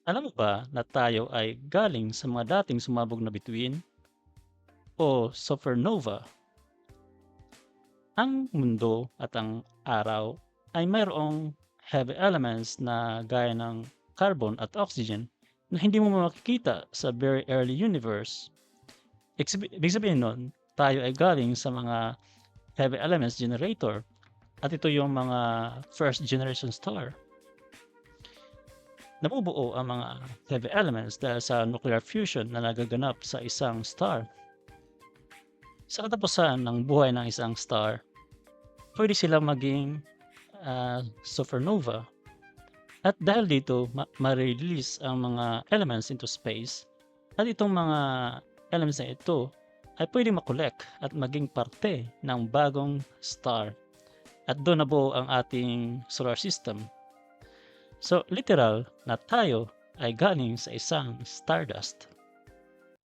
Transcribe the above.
Alam mo ba na tayo ay galing sa mga dating sumabog na bituin o supernova? Ang mundo at ang araw ay mayroong heavy elements na gaya ng carbon at oxygen na hindi mo makikita sa very early universe. Ibig sabihin nun, tayo ay galing sa mga heavy elements generator at ito yung mga first generation star. Nabubuo ang mga heavy elements dahil sa nuclear fusion na nagaganap sa isang star. Sa katapusan ng buhay ng isang star, pwede silang maging supernova. At dahil dito, ma-release ang mga elements into space at itong mga elements na ito ay pwede makolek at maging parte ng bagong star. At doon nabuo ang ating solar system. So literal na tayo ay galing sa isang stardust.